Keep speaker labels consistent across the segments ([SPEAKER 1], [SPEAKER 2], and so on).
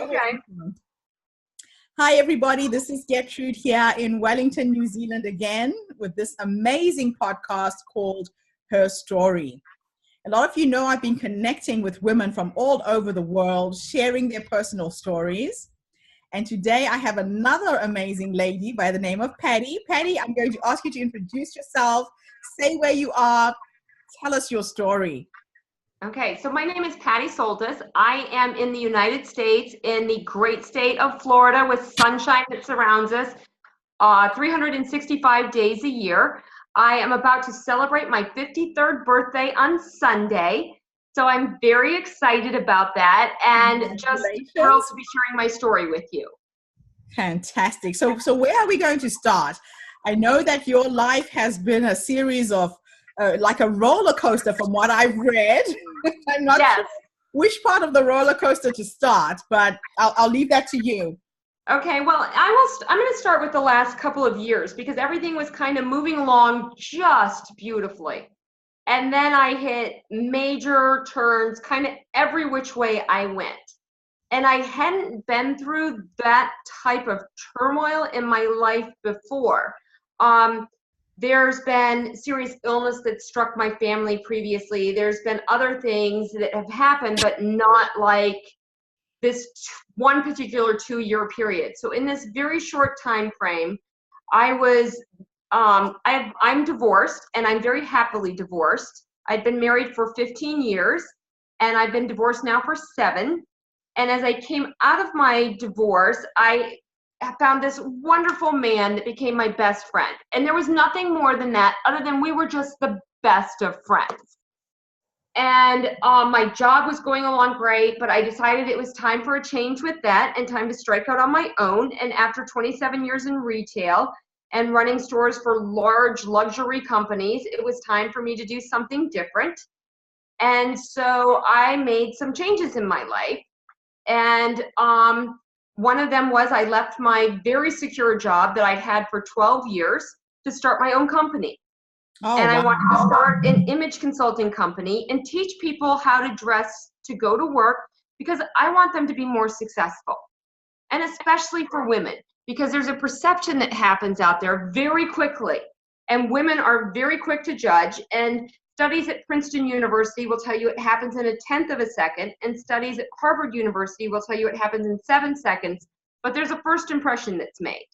[SPEAKER 1] Okay.
[SPEAKER 2] Hi, everybody. This is Getrude here in Wellington, New Zealand again with this amazing podcast called HerStory. A lot of you know I've been connecting with women from all over the world, sharing their personal stories. And today I have another amazing lady by the name of Patty. Patty, I'm going to ask you to introduce yourself, say where you are, tell us your story.
[SPEAKER 1] Okay, so my name is Patty Soltis. I am in the United States, in the great state of Florida with sunshine that surrounds us 365 days a year. I am about to celebrate my 53rd birthday on Sunday, so I'm very excited about that and just thrilled to be sharing my story with you.
[SPEAKER 2] Fantastic. So where are we going to start? I know that your life has been a series of like a roller coaster from what I've read. I'm not sure which part of the roller coaster to start, but I'll leave that to you.
[SPEAKER 1] Okay, well, I'm going to start with the last couple of years because everything was kind of moving along just beautifully. And then I hit major turns kind of every which way I went. And I hadn't been through that type of turmoil in my life before. There's been serious illness that struck my family previously. There's been other things that have happened, but not like this one particular 2-year period. So in this very short time frame, I'm divorced, and I'm very happily divorced. I'd been married for 15 years, and I've been divorced now for 7. And as I came out of my divorce, I found this wonderful man that became my best friend. And there was nothing more than that, other than we were just the best of friends. And my job was going along great, but I decided it was time for a change with that and time to strike out on my own. And after 27 years in retail and running stores for large luxury companies, it was time for me to do something different. And so I made some changes in my life. And one of them was I left my very secure job that I'd had for 12 years to start my own company. I wanted to start an image consulting company and teach people how to dress to go to work because I want them to be more successful. And especially for women, because there's a perception that happens out there very quickly. And women are very quick to judge. And studies at Princeton University will tell you it happens in 1/10 of a second, and studies at Harvard University will tell you it happens in 7 seconds, but there's a first impression that's made.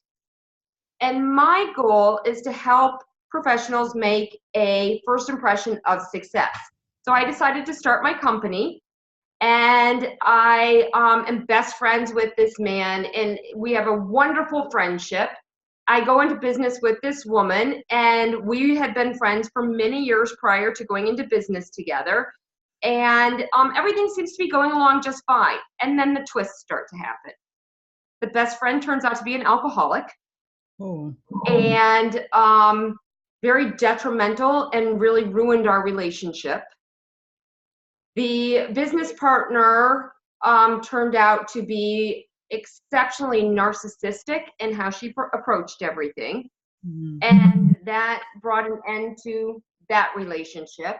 [SPEAKER 1] And my goal is to help professionals make a first impression of success. So I decided to start my company, and I am best friends with this man, and we have a wonderful friendship. I go into business with this woman, and we had been friends for many years prior to going into business together. And everything seems to be going along just fine. And then the twists start to happen. The best friend turns out to be an alcoholic. And very detrimental and really ruined our relationship. The business partner turned out to be exceptionally narcissistic in how she approached everything. And that brought an end to that relationship.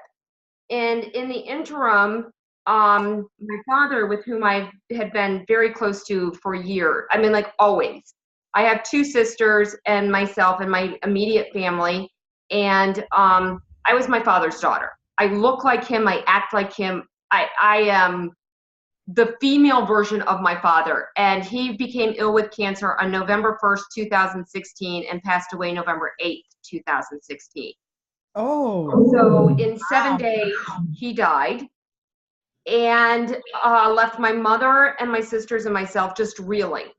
[SPEAKER 1] And in the interim, my father, with whom I had been very close to for years, I mean, like always. I have 2 sisters and myself and my immediate family. And I was my father's daughter. I look like him. I act like him. I am the female version of my father. And he became ill with cancer on November 1st, 2016, and passed away November 8th, 2016. So in 7 days, he died, and left my mother and my sisters and myself just reeling.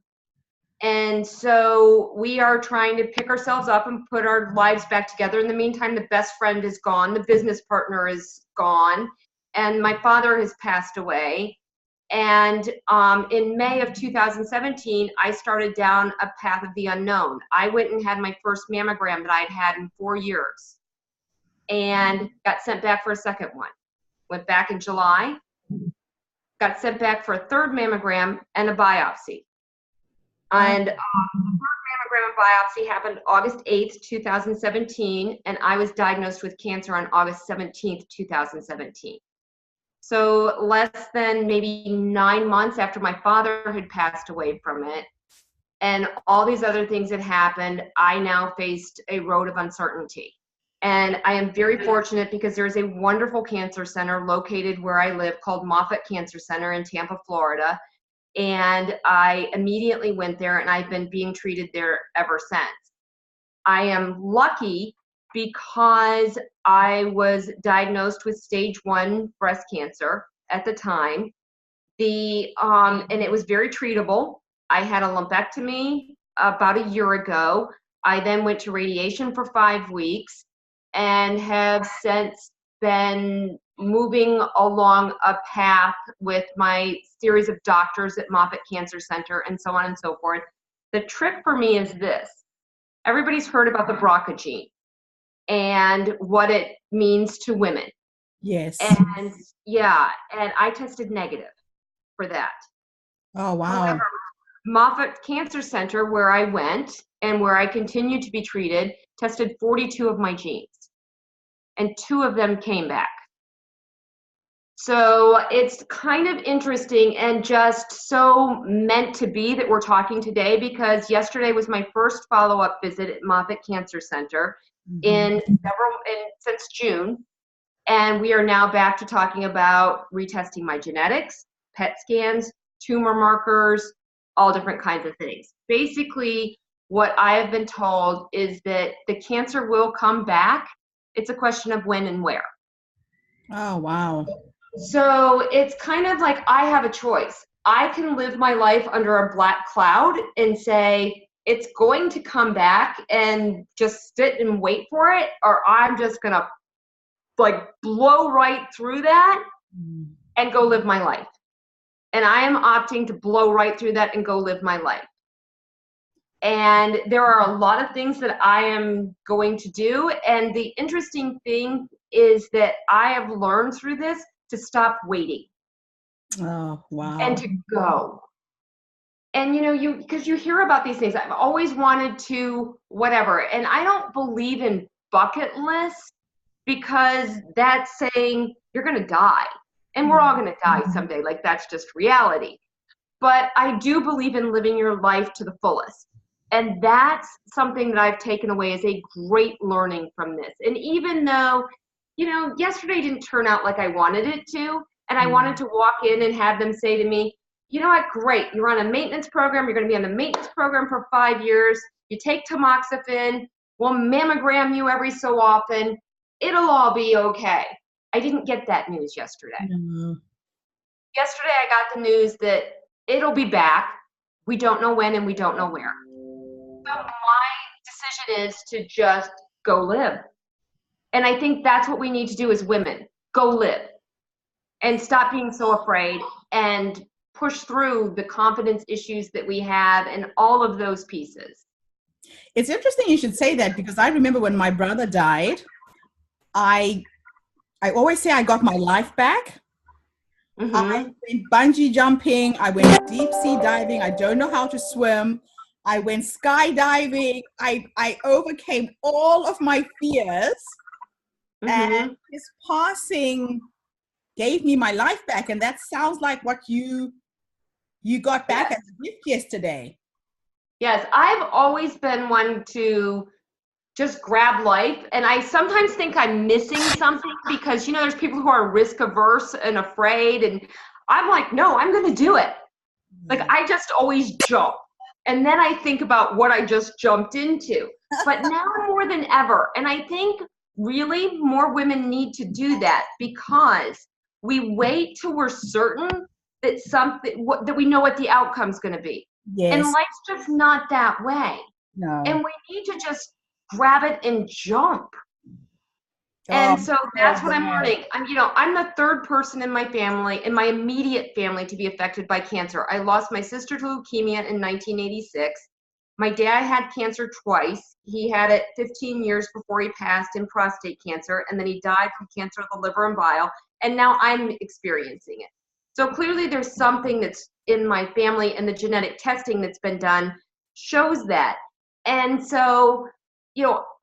[SPEAKER 1] And so we are trying to pick ourselves up and put our lives back together. In the meantime, the best friend is gone, the business partner is gone, and my father has passed away. And in May of 2017, I started down a path of the unknown. I went and had my first mammogram that I'd had in 4 years and got sent back for a second one. Went back in July, got sent back for a 3rd mammogram and a biopsy. And the 3rd mammogram and biopsy happened August 8th, 2017, and I was diagnosed with cancer on August 17th, 2017. So less than maybe 9 months after my father had passed away from it, and all these other things had happened, I now faced a road of uncertainty. And I am very fortunate because there is a wonderful cancer center located where I live called Moffitt Cancer Center in Tampa, Florida. And I immediately went there, and I've been being treated there ever since. I am lucky because I was diagnosed with stage 1 breast cancer at the time. And it was very treatable. I had a lumpectomy about a year ago. I then went to radiation for 5 weeks and have since been moving along a path with my series of doctors at Moffitt Cancer Center and so on and so forth. The trick for me is this. Everybody's heard about the BRCA gene and what it means to women.
[SPEAKER 2] Yes.
[SPEAKER 1] And yeah, and I tested negative for that.
[SPEAKER 2] Oh, wow.
[SPEAKER 1] However, Moffitt Cancer Center, where I went and where I continue to be treated, tested 42 of my genes, and 2 of them came back. So it's kind of interesting and just so meant to be that we're talking today, because yesterday was my first follow-up visit at Moffitt Cancer Center since June, and we are now back to talking about retesting my genetics, PET scans, tumor markers, all different kinds of things. Basically, what I have been told is that the cancer will come back. It's a question of when and where.
[SPEAKER 2] Oh, wow.
[SPEAKER 1] So it's kind of like I have a choice. I can live my life under a black cloud and say, it's going to come back, and just sit and wait for it, or I'm just going to like blow right through that and go live my life. And I am opting to blow right through that and go live my life. And there are a lot of things that I am going to do. And the interesting thing is that I have learned through this to stop waiting.
[SPEAKER 2] Oh, wow.
[SPEAKER 1] And to go. And because you hear about these things, I've always wanted to whatever. And I don't believe in bucket lists, because that's saying you're going to die. And we're all going to die someday. Like, that's just reality. But I do believe in living your life to the fullest. And that's something that I've taken away as a great learning from this. And even though, yesterday didn't turn out like I wanted it to, and I wanted to walk in and have them say to me, you know what, great, you're on a maintenance program, you're going to be on the maintenance program for 5 years, you take tamoxifen, we'll mammogram you every so often, it'll all be okay. I didn't get that news yesterday.
[SPEAKER 2] Mm-hmm.
[SPEAKER 1] Yesterday I got the news that it'll be back. We don't know when and we don't know where. So my decision is to just go live. And I think that's what we need to do as women. Go live. And stop being so afraid and push through the confidence issues that we have and all of those pieces.
[SPEAKER 2] It's interesting you should say that, because I remember when my brother died, I always say I got my life back.
[SPEAKER 1] Mm-hmm.
[SPEAKER 2] I went bungee jumping. I went deep sea diving. I don't know how to swim. I went skydiving. I overcame all of my fears.
[SPEAKER 1] Mm-hmm.
[SPEAKER 2] And his passing gave me my life back. And that sounds like what you got back as a gift yesterday.
[SPEAKER 1] Yes, I've always been one to just grab life. And I sometimes think I'm missing something, because, there's people who are risk averse and afraid. And I'm like, no, I'm going to do it. Like, I just always jump. And then I think about what I just jumped into. But now more than ever, and I think really more women need to do that, because we wait till we're certain that that we know what the outcome's going to be.
[SPEAKER 2] Yes.
[SPEAKER 1] And life's just not that way.
[SPEAKER 2] No.
[SPEAKER 1] And we need to just grab it and jump. And so that's what I'm learning. I'm the third person in my family, in my immediate family, to be affected by cancer. I lost my sister to leukemia in 1986. My dad had cancer twice. He had it 15 years before he passed in prostate cancer, and then he died from cancer of the liver and bile, and now I'm experiencing it. So clearly there's something that's in my family, and the genetic testing that's been done shows that. And so,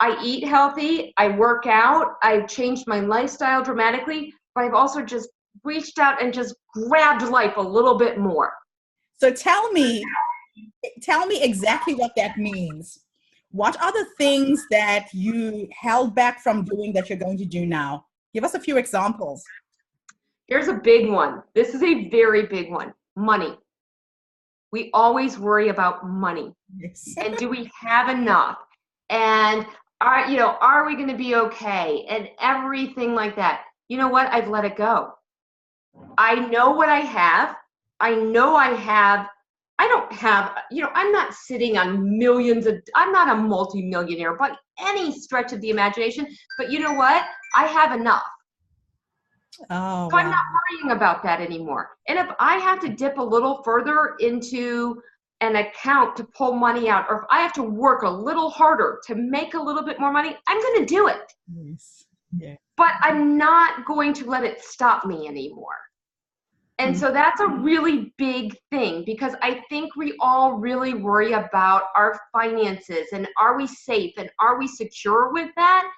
[SPEAKER 1] I eat healthy, I work out, I've changed my lifestyle dramatically, but I've also just reached out and just grabbed life a little bit more.
[SPEAKER 2] So tell me exactly what that means. What are the things that you held back from doing that you're going to do now? Give us a few examples.
[SPEAKER 1] Here's a big one. This is a very big one. Money. We always worry about money.
[SPEAKER 2] Yes.
[SPEAKER 1] And do we have enough? And are we going to be okay? And everything like that. You know what? I've let it go. I know what I have. I know I don't have, I'm not sitting on I'm not a multimillionaire by any stretch of the imagination, but you know what? I have enough.
[SPEAKER 2] Oh,
[SPEAKER 1] so I'm not worrying about that anymore. And if I have to dip a little further into an account to pull money out, or if I have to work a little harder to make a little bit more money, I'm going to do it.
[SPEAKER 2] yes. Yeah.
[SPEAKER 1] But I'm not going to let it stop me anymore. And so that's a really big thing, because I think we all really worry about our finances and are we safe and are we secure with that?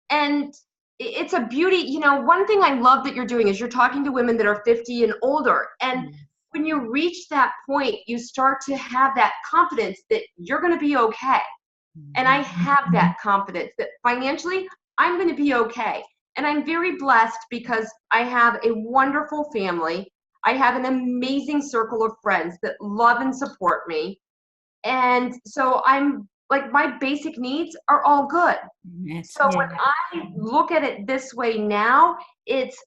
[SPEAKER 1] And it's a beauty. One thing I love that you're doing is you're talking to women that are 50 and older. And when you reach that point, you start to have that confidence that you're going to be okay. And I have that confidence that financially I'm going to be okay. And I'm very blessed because I have a wonderful family. I have an amazing circle of friends that love and support me. And so I'm like, my basic needs are all good.
[SPEAKER 2] Yes.
[SPEAKER 1] So when I look at it this way now, it's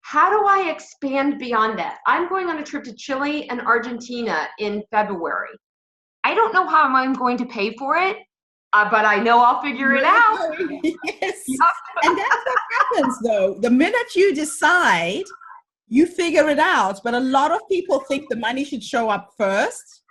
[SPEAKER 1] how do I expand beyond that? I'm going on a trip to Chile and Argentina in February. I don't know how I'm going to pay for it, but I know I'll figure it out.
[SPEAKER 2] Yes. And that's what happens, though. The minute you decide, you figure it out. But a lot of people think the money should show up first.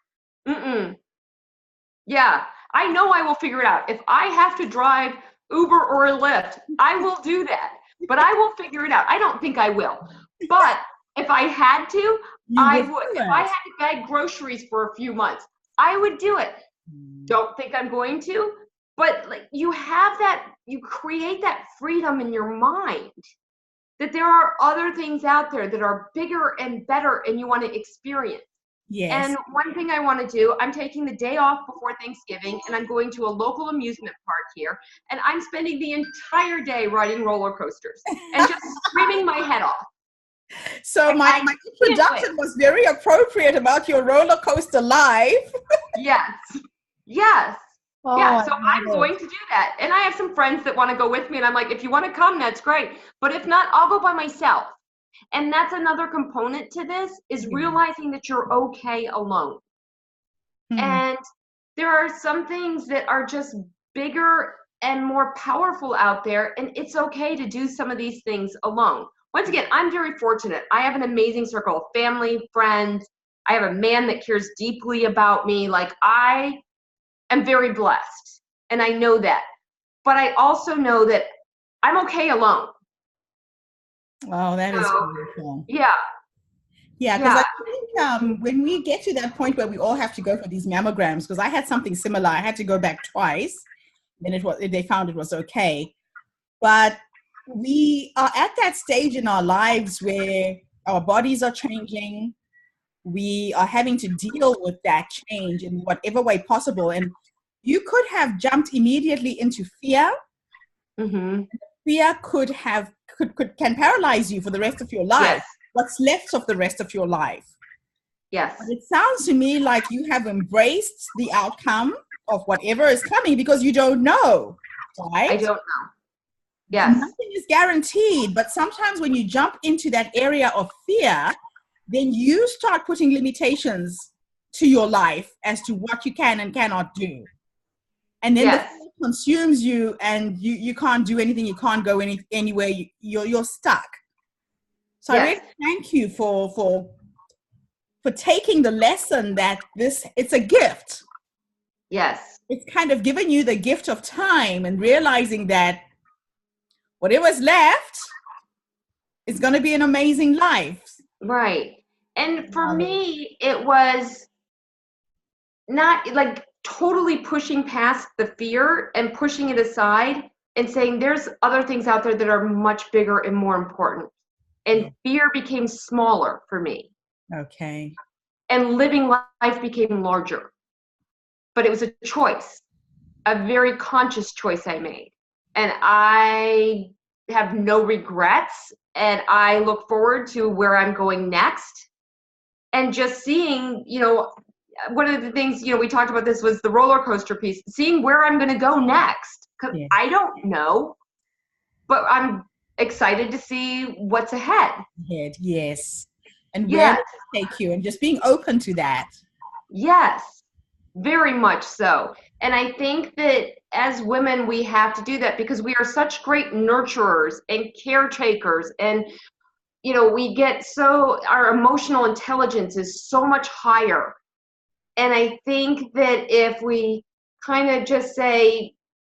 [SPEAKER 1] Yeah, I know I will figure it out. If I have to drive Uber or Lyft, I will do that. But I will figure it out. I don't think I will. But if I had to, I would. If I had to bag groceries for a few months, I would do it. Don't think I'm going to, but like you create that freedom in your mind that there are other things out there that are bigger and better and you want to experience.
[SPEAKER 2] Yes.
[SPEAKER 1] And one thing I want to do, I'm taking the day off before Thanksgiving and I'm going to a local amusement park here and I'm spending the entire day riding roller coasters and just screaming my head off.
[SPEAKER 2] So my introduction was very appropriate about your roller coaster life.
[SPEAKER 1] Yes.
[SPEAKER 2] Oh,
[SPEAKER 1] yeah, so I'm going to do that. And I have some friends that want to go with me and I'm like, if you want to come, that's great. But if not, I'll go by myself. And that's another component to this is realizing that you're okay alone. And there are some things that are just bigger and more powerful out there. And it's okay to do some of these things alone. Once again, I'm very fortunate. I have an amazing circle of family, friends. I have a man that cares deeply about me. Like I am very blessed and I know that. But I also know that I'm okay alone.
[SPEAKER 2] Oh, that is beautiful.
[SPEAKER 1] Yeah.
[SPEAKER 2] Yeah, because I think when we get to that point where we all have to go for these mammograms, because I had something similar. I had to go back twice. Then they found it was okay. But we are at that stage in our lives where our bodies are changing. We are having to deal with that change in whatever way possible. And you could have jumped immediately into fear. Fear can paralyze you for the rest of your life.
[SPEAKER 1] Yes.
[SPEAKER 2] What's left of the rest of your life.
[SPEAKER 1] Yes.
[SPEAKER 2] But it sounds to me like you have embraced the outcome of whatever is coming because you don't know, right?
[SPEAKER 1] I don't know. Yes.
[SPEAKER 2] Nothing is guaranteed, but sometimes when you jump into that area of fear, then you start putting limitations to your life as to what you can and cannot do. And then the fear consumes you and you can't do anything, you can't go anywhere, you're stuck. So I really thank you for taking the lesson that it's a gift.
[SPEAKER 1] Yes.
[SPEAKER 2] It's kind of giving you the gift of time and realizing that whatever's left is going to be an amazing life.
[SPEAKER 1] Right. And for me, it was not like totally pushing past the fear and pushing it aside and saying there's other things out there that are much bigger and more important. and fear became smaller for me.
[SPEAKER 2] Okay.
[SPEAKER 1] And living life became larger. But it was a choice, a very conscious choice I made. And I have no regrets. And I look forward to where I'm going next. And just seeing, one of the things, we talked about this was the roller coaster piece, seeing where I'm going to go next. Because I don't know, but I'm excited to see what's ahead.
[SPEAKER 2] Yes. And where does it take you? And just being open to that.
[SPEAKER 1] Yes, very much so. And I think that as women, we have to do that because we are such great nurturers and caretakers. And, we get our emotional intelligence is so much higher. And I think that if we kind of just say,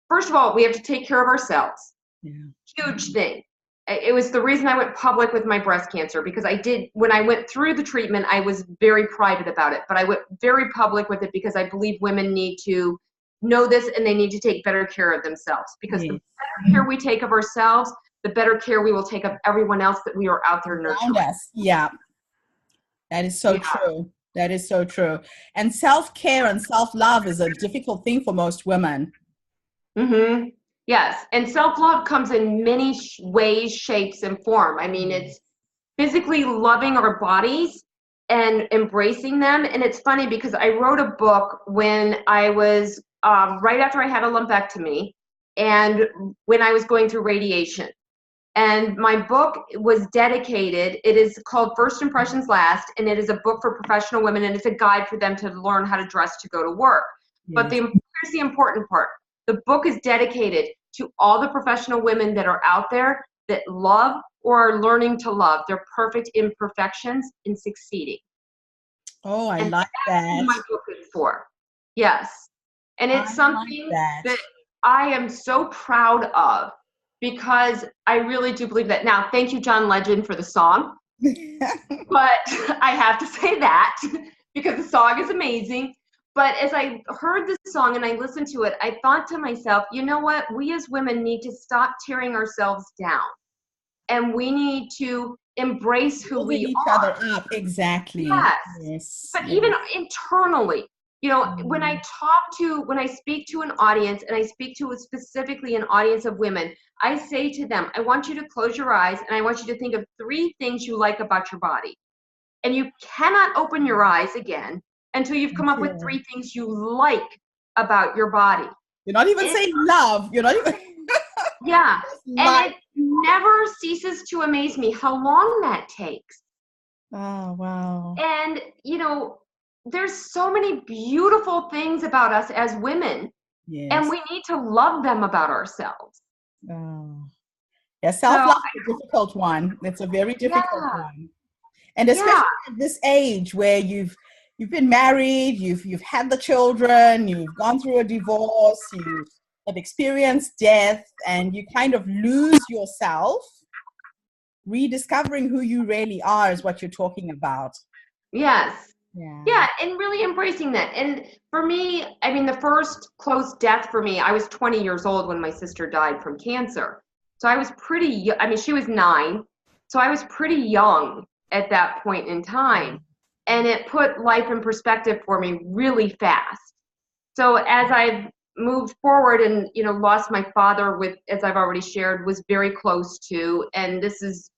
[SPEAKER 1] first of all, we have to take care of ourselves.
[SPEAKER 2] Yeah.
[SPEAKER 1] Huge thing. It was the reason I went public with my breast cancer, because when I went through the treatment, I was very private about it, but I went very public with it because I believe women need to know this and they need to take better care of themselves, because the better care we take of ourselves, the better care we will take of everyone else that we are out there nurturing.
[SPEAKER 2] Around us. Yeah. That is so true. That is so true. And self-care and self-love is a difficult thing for most women.
[SPEAKER 1] Mm-hmm. Yes. And self-love comes in many ways, shapes, and form. I mean, it's physically loving our bodies and embracing them. And it's funny because I wrote a book when I was right after I had a lumpectomy and when I was going through radiation. And my book was dedicated, it is called First Impressions Last, and it is a book for professional women, and it's a guide for them to learn how to dress to go to work. But here's the important part. The book is dedicated to all the professional women that are out there that love or are learning to love their perfect imperfections in succeeding.
[SPEAKER 2] Oh, I
[SPEAKER 1] and
[SPEAKER 2] like
[SPEAKER 1] that's
[SPEAKER 2] that.
[SPEAKER 1] What my book is for. Yes. And it's something that I am so proud of, because I really do believe that. Now, thank you, John Legend, for the song. But I have to say that because the song is amazing. But as I heard the song and I listened to it, I thought to myself, you know what? We as women need to stop tearing ourselves down. And we need to embrace who we
[SPEAKER 2] each
[SPEAKER 1] are.
[SPEAKER 2] other up. Exactly.
[SPEAKER 1] Yes. But even internally, when I speak to an audience, and I speak to specifically an audience of women, I say to them, I want you to close your eyes and I want you to think of 3 things you like about your body. And you cannot open your eyes again until you've come up with 3 things you like about your body.
[SPEAKER 2] You're not even saying love. You're not even.
[SPEAKER 1] Yeah. And it never ceases to amaze me how long that takes.
[SPEAKER 2] Oh, wow.
[SPEAKER 1] And, there's so many beautiful things about us as women, and we need to love them about ourselves.
[SPEAKER 2] Oh. Yeah, self-love is a difficult one. It's a very difficult one. And especially at this age where you've been married, you've had the children, you've gone through a divorce, you have experienced death, and you kind of lose yourself. Rediscovering who you really are is what you're talking about.
[SPEAKER 1] Yes. Yeah, and really embracing that. And for me, I mean, the first close death for me, I was 20 years old when my sister died from cancer. So I was she was 9. So I was pretty young at that point in time. And it put life in perspective for me really fast. So as I've moved forward and, lost my father, as I've already shared, was very close to, and this is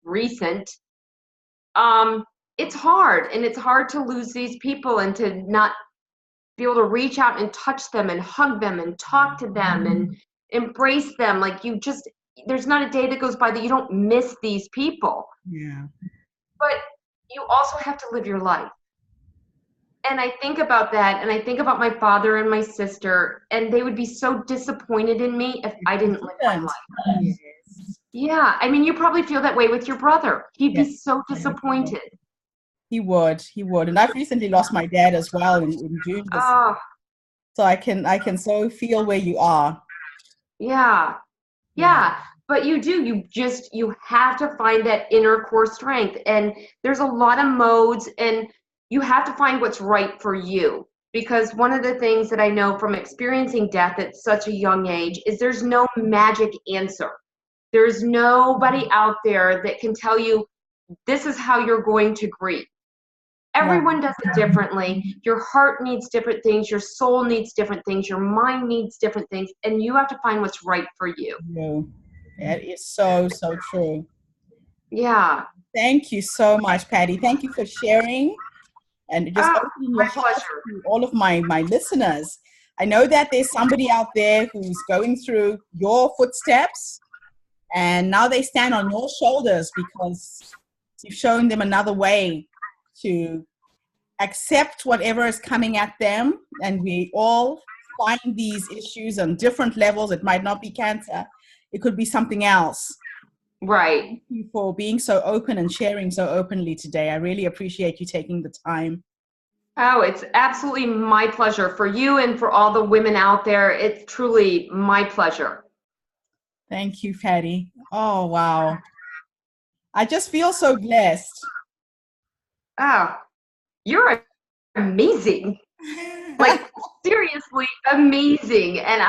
[SPEAKER 1] recent, it's hard, and it's hard to lose these people and to not be able to reach out and touch them and hug them and talk to them and embrace them. Like, there's not a day that goes by that you don't miss these people.
[SPEAKER 2] Yeah.
[SPEAKER 1] But you also have to live your life. And I think about that, and I think about my father and my sister, and they would be so disappointed in me if I didn't live my life.
[SPEAKER 2] Yes.
[SPEAKER 1] Yeah, I mean, you probably feel that way with your brother. He'd be so disappointed.
[SPEAKER 2] He would. And I've recently lost my dad as well in June. So I can so feel where you are.
[SPEAKER 1] Yeah. But you have to find that inner core strength. And there's a lot of modes, and you have to find what's right for you. Because one of the things that I know from experiencing death at such a young age is there's no magic answer. There's nobody out there that can tell you this is how you're going to grieve. Everyone does it differently. Your heart needs different things. Your soul needs different things. Your mind needs different things. And you have to find what's right for you.
[SPEAKER 2] That is so, so true.
[SPEAKER 1] Yeah.
[SPEAKER 2] Thank you so much, Patty. Thank you for sharing and just opening your heart to all of my listeners. I know that there's somebody out there who's going through your footsteps, and now they stand on your shoulders because you've shown them another way to accept whatever is coming at them. And we all find these issues on different levels. It might not be cancer. It could be something else.
[SPEAKER 1] Right.
[SPEAKER 2] Thank you for being so open and sharing so openly today. I really appreciate you taking the time.
[SPEAKER 1] Oh, it's absolutely my pleasure for you and for all the women out there. It's truly my pleasure.
[SPEAKER 2] Thank you, Patty. Oh, wow. I just feel so blessed.
[SPEAKER 1] Oh, you're amazing. Like, seriously amazing. And